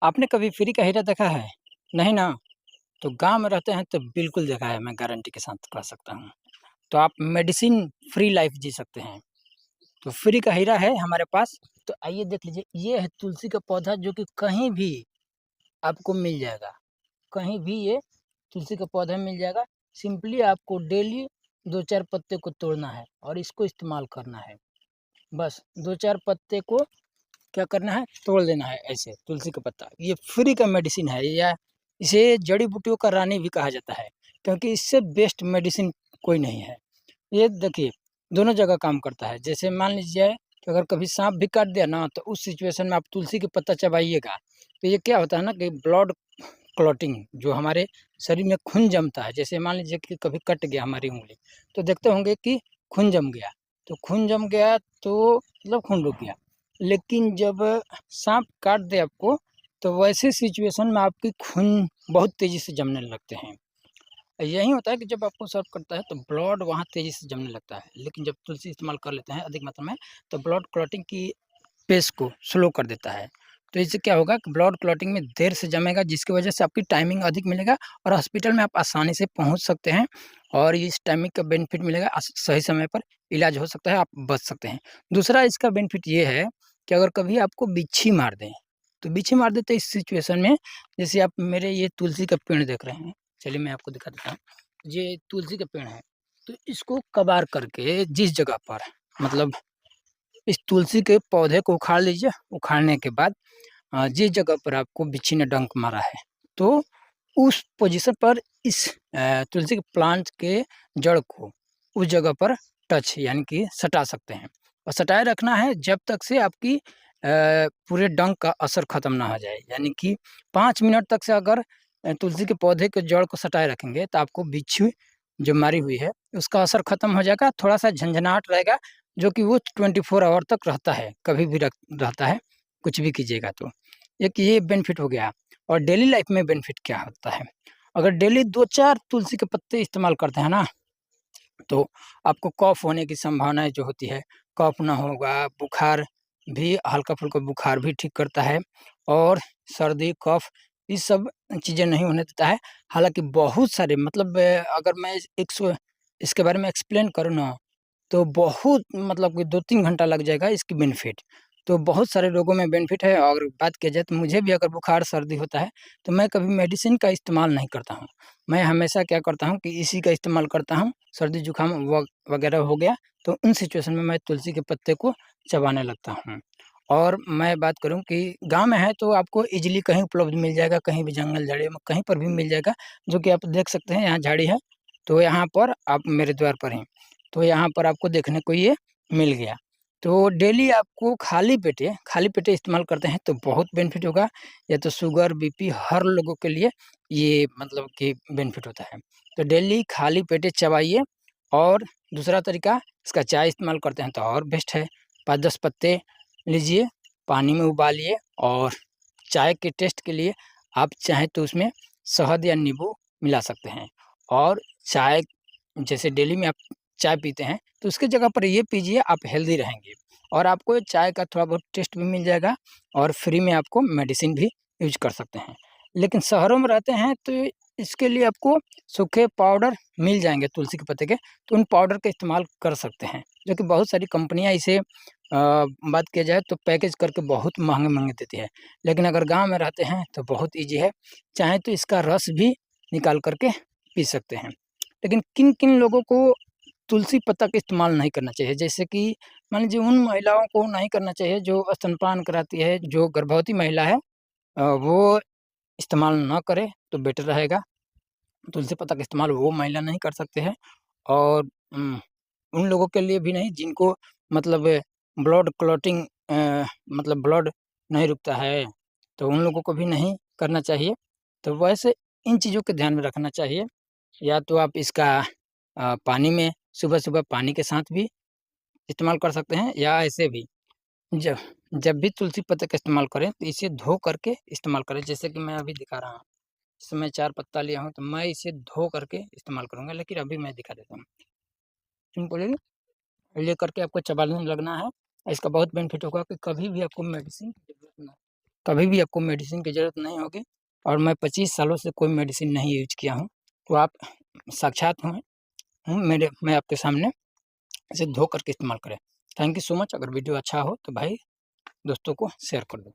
आपने कभी फ्री का हीरा देखा है? नहीं ना? तो गाँव में रहते हैं तो बिल्कुल देखा है, मैं गारंटी के साथ कह सकता हूँ। तो आप मेडिसिन फ्री लाइफ़ जी सकते हैं। तो फ्री का हीरा है हमारे पास, तो आइए देख लीजिए, ये है तुलसी का पौधा जो कि कहीं भी आपको मिल जाएगा। कहीं भी ये तुलसी का पौधा मिल जाएगा। सिंपली आपको डेली 2-4 पत्ते को तोड़ना है और इसको इस्तेमाल करना है। बस 2-4 पत्ते को क्या करना है, तोड़ लेना है ऐसे तुलसी का पत्ता। ये फ्री का मेडिसिन है, या इसे जड़ी-बूटियों का रानी भी कहा जाता है, क्योंकि इससे बेस्ट मेडिसिन कोई नहीं है। ये देखिए, दोनों जगह काम करता है। जैसे मान लीजिए कि अगर कभी साँप भी काट दिया ना, तो उस सिचुएशन में आप तुलसी के पत्ता चबाइएगा, तो ये क्या होता है ना कि ब्लड क्लॉटिंग जो हमारे शरीर में खून जमता है, जैसे मान लीजिए कि कभी कट गया हमारी उँगली, तो देखते होंगे कि खून जम गया। तो खून जम गया तो मतलब खून रुक गया। लेकिन जब साँप काट दे आपको, तो वैसे सिचुएशन में आपकी खून बहुत तेज़ी से जमने लगते हैं। यही होता है कि जब आपको सर्व करता है तो ब्लड वहाँ तेज़ी से जमने लगता है। लेकिन जब तुलसी इस्तेमाल कर लेते हैं अधिक मात्रा में, तो ब्लड क्लॉटिंग की पेस को स्लो कर देता है। तो इससे क्या होगा कि ब्लड क्लॉटिंग में देर से जमेगा, जिसकी वजह से आपकी टाइमिंग अधिक मिलेगा और हॉस्पिटल में आप आसानी से पहुँच सकते हैं और इस टाइमिंग का बेनिफिट मिलेगा। सही समय पर इलाज हो सकता है, आप बच सकते हैं। दूसरा इसका बेनिफिट ये है कि अगर कभी आपको बिच्छी मार दें, तो बिच्छी मार दे तो इस सिचुएशन में, जैसे आप मेरे ये तुलसी का पेड़ देख रहे हैं, चलिए मैं आपको दिखा देता हूँ। ये तुलसी का पेड़ है, तो इसको कबार करके जिस जगह पर मतलब इस तुलसी के पौधे को उखाड़ लीजिए। उखाड़ने के बाद जिस जगह पर आपको बिच्छी ने डंक मारा है, तो उस पोजीशन पर इस तुलसी के प्लांट के जड़ को उस जगह पर टच यानी कि सटा सकते हैं और सटाए रखना है जब तक से आपकी पूरे डंक का असर खत्म ना हो जाए। यानी कि 5 मिनट तक से अगर तुलसी के पौधे के जड़ को सटाए रखेंगे, तो आपको बिच्छू जो मारी हुई है उसका असर खत्म हो जाएगा। थोड़ा-सा झनझनाहट रहेगा, जो कि वो 24 आवर तक रहता है, कभी भी रहता है, कुछ भी कीजिएगा तो। एक ये बेनिफिट हो गया। और डेली लाइफ में बेनिफिट क्या होता है, अगर डेली 2-4 तुलसी के पत्ते इस्तेमाल करते हैं ना, तो आपको कफ होने की संभावनाएँ जो होती है, कफ ना होगा, बुखार भी हल्का-फुल्का बुखार भी ठीक करता है और सर्दी, कफ ये सब चीज़ें नहीं होने देता है। हालाँकि बहुत सारे मतलब अगर मैं इसके बारे में एक्सप्लेन करूँ ना, तो बहुत मतलब कि 2-3 घंटा लग जाएगा इसकी बेनिफिट। तो बहुत सारे लोगों में बेनिफिट है और बात किया जाए तो मुझे भी अगर बुखार, सर्दी होता है, तो मैं कभी मेडिसिन का इस्तेमाल नहीं करता हूँ। मैं हमेशा क्या करता हूँ कि इसी का इस्तेमाल करता हूँ। सर्दी, जुकाम वगैरह हो गया, तो उन सिचुएशन में मैं तुलसी के पत्ते को चबाने लगता हूँ। और मैं बात करूँ कि गाँव में है तो आपको ईज़िली कहीं उपलब्ध मिल जाएगा, कहीं भी जंगल झाड़ियों में कहीं पर भी मिल जाएगा, जो कि आप देख सकते हैं यहाँ झाड़ी है, तो यहाँ पर आप मेरे द्वार पर हैं। तो यहाँ पर आपको देखने को ये मिल गया। तो डेली आपको खाली पेटे इस्तेमाल करते हैं तो बहुत बेनिफिट होगा। या तो शुगर, बीपी हर लोगों के लिए ये मतलब कि बेनिफिट होता है। तो डेली खाली पेटे चबाइए। और दूसरा तरीका, इसका चाय इस्तेमाल करते हैं तो और बेस्ट है। 5-10 पत्ते लीजिए, पानी में उबालिए और चाय के टेस्ट के लिए आप चाहें तो उसमें शहद या नींबू मिला सकते हैं। और चाय जैसे डेली में आप चाय पीते हैं, तो उसकी जगह पर ये पीजिए, आप हेल्दी रहेंगे और आपको ये चाय का थोड़ा बहुत टेस्ट भी मिल जाएगा और फ्री में आपको मेडिसिन भी यूज़ कर सकते हैं। लेकिन शहरों में रहते हैं तो इसके लिए आपको सूखे पाउडर मिल जाएँगे तुलसी के पत्ते के, तो उन पाउडर का इस्तेमाल कर सकते हैं, जो कि बहुत सारी कंपनियाँ इसे बात किया जाए तो पैकेज करके बहुत महँगे-महँगे देती है। लेकिन अगर गाँव में रहते हैं तो बहुत ईज़ी है, चाहें तो इसका रस भी निकाल कर के पी सकते हैं। लेकिन किन-किन लोगों को तुलसी पत्ता का इस्तेमाल नहीं करना चाहिए, जैसे कि मान लीजिए उन महिलाओं को नहीं करना चाहिए जो स्तनपान कराती है, जो गर्भवती महिला है वो इस्तेमाल ना करे तो बेटर रहेगा। तुलसी पत्ता का इस्तेमाल वो महिला नहीं कर सकते हैं। और उन लोगों के लिए भी नहीं जिनको मतलब ब्लड क्लॉटिंग मतलब ब्लड नहीं रुकता है, तो उन लोगों को भी नहीं करना चाहिए। तो वैसे इन चीज़ों को ध्यान में रखना चाहिए। या तो आप इसका पानी में सुबह-सुबह पानी के साथ भी इस्तेमाल कर सकते हैं, या ऐसे भी जब जब भी तुलसी पत्ते का इस्तेमाल करें तो इसे धो करके इस्तेमाल करें। जैसे कि मैं अभी दिखा रहा हूँ, इस समय 4 पत्ता लिया हूँ तो मैं इसे धो करके इस्तेमाल करूँगा, लेकिन अभी मैं दिखा देता हूँ। सिंपली लेकर के आपको चबाने लगना है। इसका बहुत बेनिफिट होगा कि कभी भी आपको मेडिसिन की ज़रूरत ना कभी भी आपको मेडिसिन की ज़रूरत नहीं होगी और मैं 25 सालों से कोई मेडिसिन नहीं यूज़ किया हूँ। तो आप साक्षात मैं आपके सामने इसे धो कर के इस्तेमाल करें। Thank you so much. अगर वीडियो अच्छा हो तो भाई दोस्तों को शेयर कर दो।